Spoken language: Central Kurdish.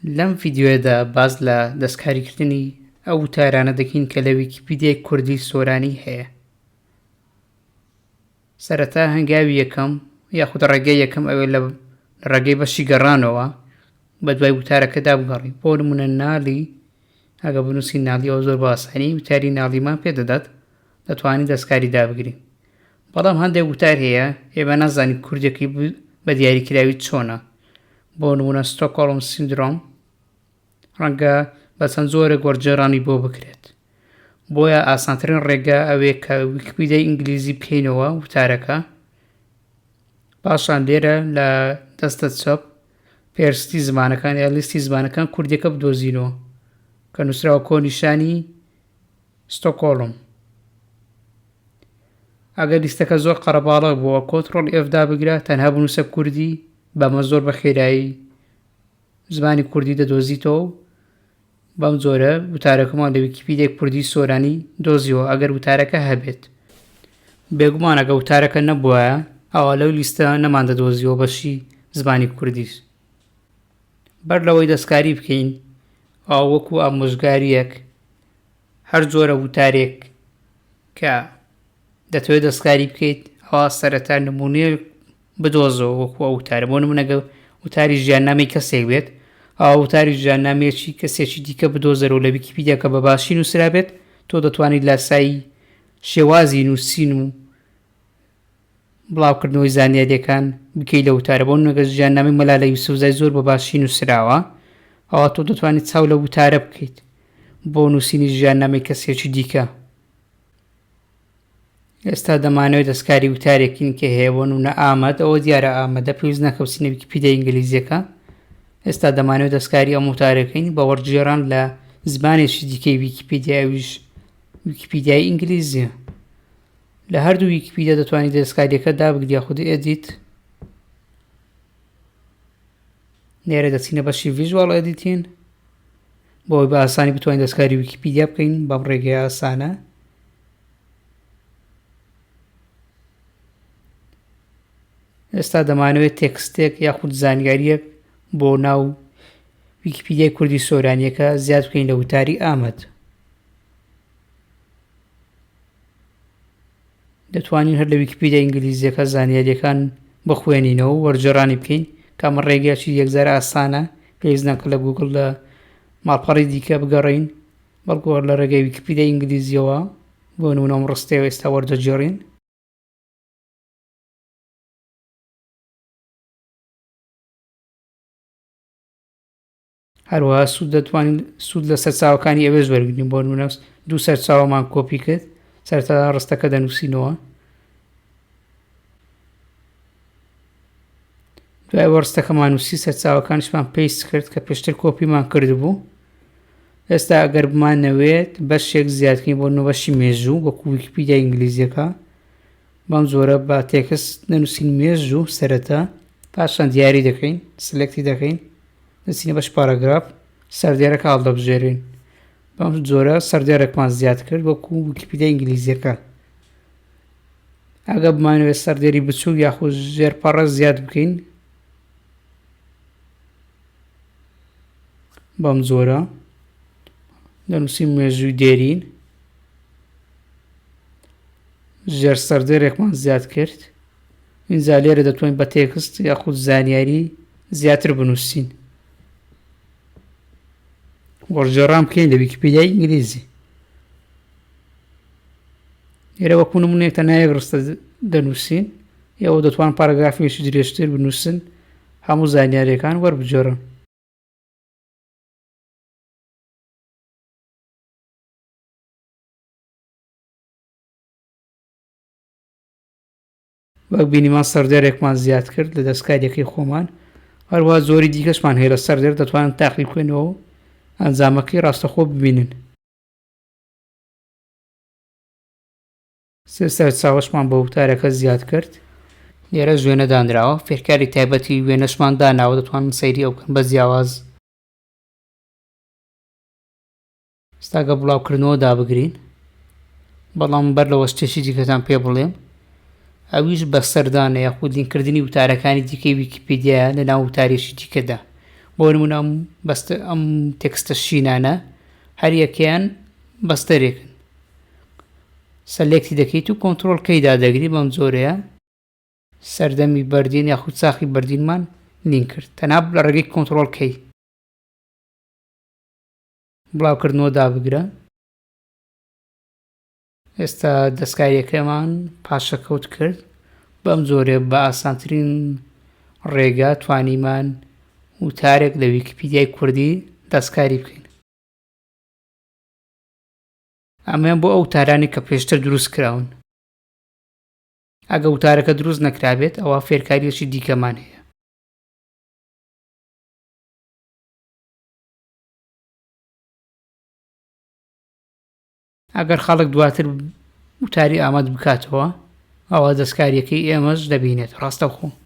لەم ڤیدیۆیەدا باس لە دەستکاریکردنی ئەو وتارانە دەکەین کە لە ویکیپیدیای کوردی سۆرانی هەیە. سەرەتا هەنگاوی یەکەم یاخود ڕێگەی یەکەم ئەوێ لە ڕێگەی بەشی گەڕانەوە بە دوای وتارەکەدا بگەڕی. بۆ نمونە ناڵی ئەگە بنووسی ناڵی ئەو زۆر باسانی وتاری ناڵیمان پێدەدات دەتوانین دەستکاریدا بگرین. بەڵام هەندێک وتار هەیە ئێمە نازانین کوردەکەی بە دیاریکراوی چۆنە. بۆ نمونە ستۆکۆڵم سیندرۆم ڕەنگە بە چەند جۆرێک وەرجێڕانی بۆ بکرێت. بۆیە ئاسانترین ڕێگا ئەوەیە کە ویکیپیدیای ئینگلیزی بکەینەوە وتارەکە، پاشان لێرە لە دەستە چەپ پێرستی زمانەکان یا لیستی زمانەکان کوردیەکە بدۆزینەوە کە نووسراوە کۆنیشانی ستۆکۆڵم. ئەگەر لیستەکە زۆر قەرەباڵغ بووە کۆنتڕۆڵ F دابگرە تەنها بنووسە کوردی، بەمە زۆر بە خێرایی زمانی کوردی دەدۆزیتەوە. بەم جۆرە وتارەکەمان لە ویکیپیدیای کوردی سۆرانی دۆزیەوە ئەگەر وتارەکە هەبێت. بێگومان ئەگە وتارەکە نەبووایە ئەوە لەو لیستە نەمان دەدۆزیەوە بەشی زمانی کوردیش. بەر لەوەی دەستکاری بکەین ئەو وەکو ئامۆژگاریەک هەر جۆرە وتارێک کە دەتەوێت دەستکاری بکەیت ئەوە سەرەتا نمونەیەک بدۆزەوە وەکو ئەو وتارە. بۆ نمونەگە وتاری ژیاننامەی کەسێک بێت ئەو وتاری ژیاننامەیەکی کەسێکی دیکە بدۆزەرەوە لە ویکیپیدیا کە بە باشی نووسرا بێت، تۆ دەتوانیت لاسایی شێوازی نووسین و بڵاوکردنەوەی زانیاریەکان بکەیت لە وتارە. بۆ نمونەگە ژیاننامەی مەلالە یوسوفزای زۆر بە باشی نووسراوە، ئەوە تۆ دەتوانیت چاو لە وتارە بکەیت بۆ نووسینی ژیاننامەی کەسێکی دیکە. ئێستا دەمانەوێت دەستکاری وتارێکین کە هەیە بۆ نمونە ئامەد، ئەوە دیارە ئامەدە پێویست ناکە بچینە ویکیپیدیای ئینگلیزیەکە. ئێستا دەمانەوێت دەستکاری ئەم وتارەکەین بە وەرجێڕان لە زمانێکی دیکەی ویکیپیدیاویش ویکیپیدیای ئینگلیزیە. لە هەردوو ویکیپیدیا دەتوانیت دەستکاریەکە دابگریت یاخود ئێدیت. لێرە دەچینە بەشی ڤیژوال ئێدیتین بۆی بە ئاسانی بتوانین دەستکاری ویکیپیدیا بکەین بەم ڕێگەی ئاسانە. ئێستا دەمانەوێت تێکستێک یاخود زانیاریەک بۆ ناو ویکیپیدیای کوردی سۆرانیەکە زیاد بکەین لە وتاری ئامەد. دەتوانین هەر لە ویکیپیدیای ئینگلیزیەکە زانیاریەکان بخوێنینەوە و وەرجێڕانی بکەین کە ئەمە ڕێگەیەکی یەکجار ئاسانە، پێویست ناکە لە گوگڵ لە ماڵپەڕی دیکە بگەڕین، بەڵکو هەر لە ڕێگەی ویکیپیدیای ئینگلیزیەوە بۆ نمونە ئەم ڕستەیەوە ئێستا وەردەجێڕین. هەروەها دەتوانین سوود لە سەرچاوەکانی ئەوێش وەرگرین. بۆ نمونە دوو سەرچاوەمان کۆپی کرد، سەرەتا ڕستەکە دەنووسینەوە، دوای ڕستەکەمان نووسی سەرچاوەکانیشمان پێیست کرد کە پێشتر کۆپیمان کردبوو. ئێستا ئەگەر بمانەوێت بەشێک زیادکەین بۆ بەشی مێژوو وەکو ویکیپیدیای ئینگلیزیەکە، بەم جۆرە بە تێکست دەنووسین مێژوو سەرەتا، پاشان دیاری دەکەین، سلێکتی دەکەین، دەچینە بەش پاراگراف، سەردێرەکە هەڵدەبژێرین. بەم جۆرە سەردێرێکمان زیاد کرد وەکو ویکیپیدیای ئینگلیزیەکە. ئەگە بمانەوێت سەردێری بچووک یاخود ژێرپەڕە زیاد بکەین، بەم جۆرە دەنووسین مێژووی دێرین، ژێر سەردێرێکمان زیاد کرد. ئینجا لێرە دەتوانین بە تێکست یاخود زانیاری زیاتر بنووسین، وەرجێڕان بکەین لە ویکیپیدیای ئینگلیزی. لێرە وەکو نمونەیەک تەنها یەک ڕستە دەنووسین، ئێوە دەتوان پاراگرافێکی درێژتر بنووسن، هەموو زانیاریەکان وەربجێڕن. وەک بینیمان سەردێرێکمان زیاد کرد لە دەستکاریەکەی خۆمان. هەروەها زۆری دیکەشمان هەیە لە سەردێر دەتوانن تاقی بکەنەوە ئەنجامەکەی ڕاستەخۆ ببینن. سەرچاوەشمان بە وتارەکە زیاد کرد. لێرە ژوێنە دانراوە، فێرکاری تایبەتی وێنەشمان داناوە، دەتوانن سەیری ئەو بکەن بە جیاواز. ئێستاگە بڵاوکردنەوە دابگرین، بەڵام بەر لەوە شتێکی دیکەتان پێ بڵێم، ئەویش بە سەردانە یاخود لینکردنی وتارەکانی دیکەی ویکیپیدیایە لە ناو وتارێکی دیکەدا. بۆ نمونە ئەم تێکستە شینانە هەر یەکیان بەستەرێکن، سەلێکتی دەکەیت و کۆنتڕۆڵ کەیدا دەگری. بەم جۆرەیە سەردەمی بەردین یاخود چاقی بەردینمان نین کرد، تەنها لە ڕێگەی کۆنتڕۆڵ کەی. بڵاوکردنەوە دابگرە. ئێستا دەستکاریەکەمان پاشەکەوت کرد. بەم جۆرە بە ئاسانترین ڕێگە توانیمان وتارێک لە ویکیپیدیای کوردی دەستکاری بکەین. ئەمەیان بۆ ئەو وتارانی کە پێشتر دروست کراون. ئەگە وتارەکە دروست نەکرابێت ئەوە فێرکاریەکی دیکەمان هەیە. ئەگەر خەڵک دواتر وتاری ئامادە بکاتەوە ئەوە دەستکاریەکەی ئێمەش دەبینێت. ڕاستەوخۆ